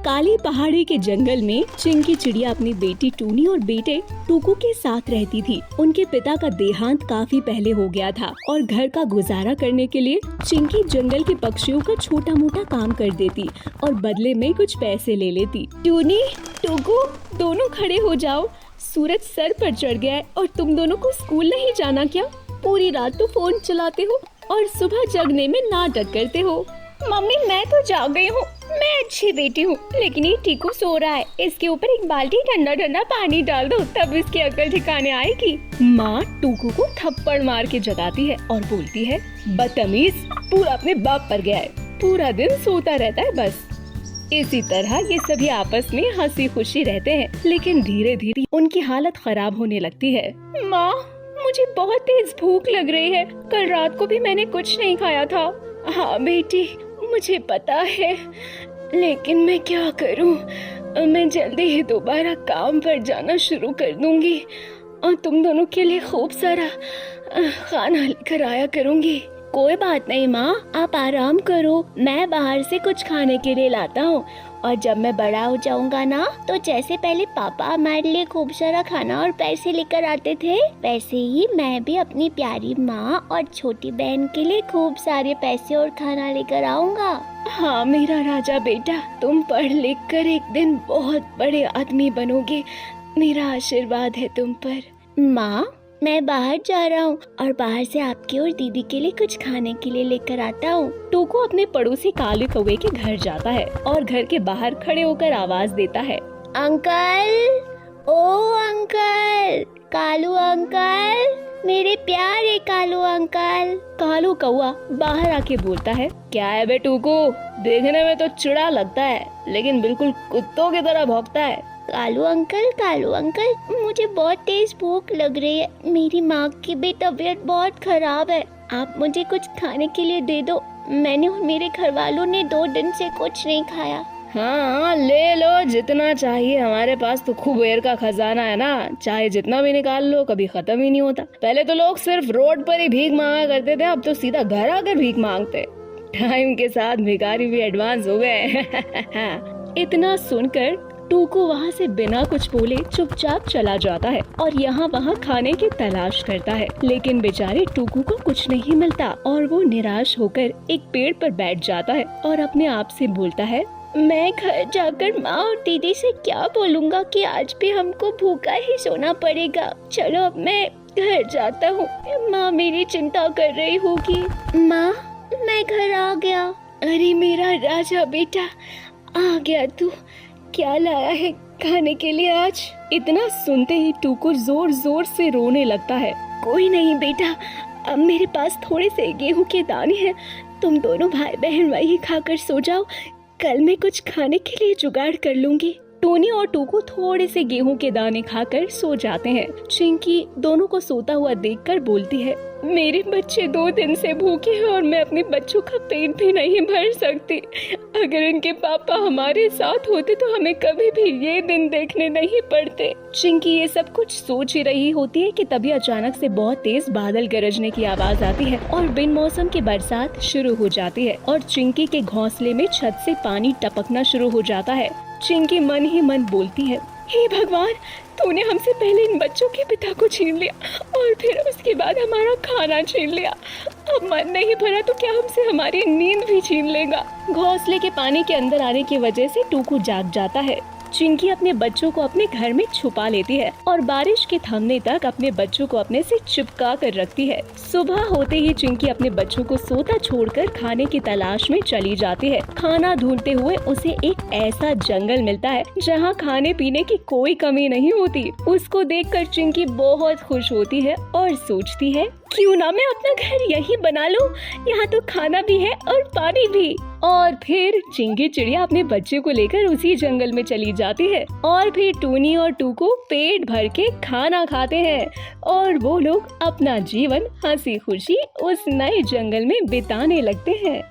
काली पहाड़ी के जंगल में चिंकी चिड़िया अपनी बेटी टूनी और बेटे टुकू के साथ रहती थी। उनके पिता का देहांत काफी पहले हो गया था और घर का गुजारा करने के लिए चिंकी जंगल के पक्षियों का छोटा मोटा काम कर देती और बदले में कुछ पैसे ले लेती। टूनी, टुकू, दोनों खड़े हो जाओ। सूरज सर पर चढ़ गया है और तुम दोनों को स्कूल नहीं जाना क्या? पूरी रात तो फोन चलाते हो और सुबह जगने में नाटक करते हो। मम्मी, मैं तो जाग गई हूँ, मैं अच्छी बेटी हूँ, लेकिन ये टीकू सो रहा है। इसके ऊपर एक बाल्टी ठंडा ठंडा पानी डाल दो, तब इसकी अकल ठिकाने आएगी। माँ टुकू को थप्पड़ मार के जगाती है और बोलती है, बदतमीज, पूरा अपने बाप पर गया है, पूरा दिन सोता रहता है बस। इसी तरह ये सभी आपस में हंसी खुशी रहते हैं, लेकिन धीरे धीरे उनकी हालत खराब होने लगती है। माँ, मुझे बहुत तेज भूख लग रही है। कल रात को भी मैंने कुछ नहीं खाया था। हाँ बेटी, मुझे पता है, लेकिन मैं क्या करूं? मैं जल्दी ही दोबारा काम पर जाना शुरू कर दूंगी और तुम दोनों के लिए खूब सारा खाना लेकर आया करूंगी। कोई बात नहीं माँ, आप आराम करो, मैं बाहर से कुछ खाने के लिए लाता हूँ। और जब मैं बड़ा हो जाऊंगा ना, तो जैसे पहले पापा हमारे लिए खूब सारा खाना और पैसे लेकर आते थे, वैसे ही मैं भी अपनी प्यारी माँ और छोटी बहन के लिए खूब सारे पैसे और खाना लेकर आऊंगा। हाँ मेरा राजा बेटा, तुम पढ़ लिख कर एक दिन बहुत बड़े आदमी बनोगे। मेरा आशीर्वाद है तुम पर। माँ, मैं बाहर जा रहा हूँ और बाहर से आपके और दीदी के लिए कुछ खाने के लिए लेकर आता हूँ। टुकू अपने पड़ोसी काले कौवे के घर जाता है और घर के बाहर खड़े होकर आवाज देता है, अंकल, ओ अंकल, कालू अंकल, मेरे प्यारे कालू अंकल। कालू कौवा बाहर आके बोलता है, क्या है बे टुकू? देखने में तो चिड़ा लगता है, लेकिन बिल्कुल कुत्तों की तरह भौंकता है। कालू अंकल, मुझे बहुत तेज भूख लग रही है। मेरी माँ की भी तबीयत बहुत खराब है। आप मुझे कुछ खाने के लिए दे दो। मैंने और मेरे घर वालों ने 2 दिन से कुछ नहीं खाया। हाँ, ले लो जितना चाहिए, हमारे पास तो कुबेर का खजाना है ना, चाहे जितना भी निकाल लो कभी खत्म ही नहीं होता। पहले तो लोग सिर्फ रोड पर ही भीख मांगा करते थे, अब तो सीधा घर आकर भीख मांगते। टाइम के साथ भिखारी भी एडवांस हो गए। इतना सुनकर टुकू वहाँ से बिना कुछ बोले चुपचाप चला जाता है और यहाँ वहाँ खाने की तलाश करता है, लेकिन बेचारे टुकू को कुछ नहीं मिलता और वो निराश होकर एक पेड़ पर बैठ जाता है और अपने आप से बोलता है, मैं घर जाकर माँ और दीदी से क्या बोलूँगा कि आज भी हमको भूखा ही सोना पड़ेगा। चलो अब मैं घर जाता हूँ, माँ मेरी चिंता कर रही होगी। माँ, मैं घर आ गया। अरे मेरा राजा बेटा, आ गया तू। क्या लाया है खाने के लिए आज? इतना सुनते ही टुकू जोर जोर से रोने लगता है। कोई नहीं बेटा, अब मेरे पास थोड़े से गेहूं के दाने हैं, तुम दोनों भाई बहन वही खाकर सो जाओ। कल मैं कुछ खाने के लिए जुगाड़ कर लूंगी। टोनी और टुकू थोड़े से गेहूं के दाने खाकर सो जाते हैं। चिंकी दोनों को सोता हुआ देखकर बोलती है, मेरे बच्चे 2 दिन से भूखे हैं और मैं अपने बच्चों का पेट भी नहीं भर सकती। अगर इनके पापा हमारे साथ होते तो हमें कभी भी ये दिन देखने नहीं पड़ते। चिंकी ये सब कुछ सोच ही रही होती है कि तभी अचानक से बहुत तेज बादल गरजने की आवाज आती है और बिन मौसम की बरसात शुरू हो जाती है और चिंकी के घोंसले में छत से पानी टपकना शुरू हो जाता है। चिंकी मन ही मन बोलती है, हे भगवान, तूने हमसे पहले इन बच्चों के पिता को छीन लिया और फिर उसके बाद हमारा खाना छीन लिया। अब मन नहीं भरा तो क्या हमसे हमारी नींद भी छीन लेगा। घोंसले के पानी के अंदर आने की वजह से टुकू जाग जाता है। चिंकी अपने बच्चों को अपने घर में छुपा लेती है और बारिश के थमने तक अपने बच्चों को अपने से चिपका कर रखती है। सुबह होते ही चिंकी अपने बच्चों को सोता छोड़कर खाने की तलाश में चली जाती है। खाना ढूंढते हुए उसे एक ऐसा जंगल मिलता है जहाँ खाने पीने की कोई कमी नहीं होती। उसको देखकर चिंकी बहुत खुश होती है और सोचती है, क्यों ना मैं अपना घर यहीं बना लूं, यहाँ तो खाना भी है और पानी भी। और फिर चिंकी चिड़िया अपने बच्चे को लेकर उसी जंगल में चली जाती है और फिर टूनी और टुकू पेट भर के खाना खाते हैं और वो लोग अपना जीवन हंसी खुशी उस नए जंगल में बिताने लगते हैं।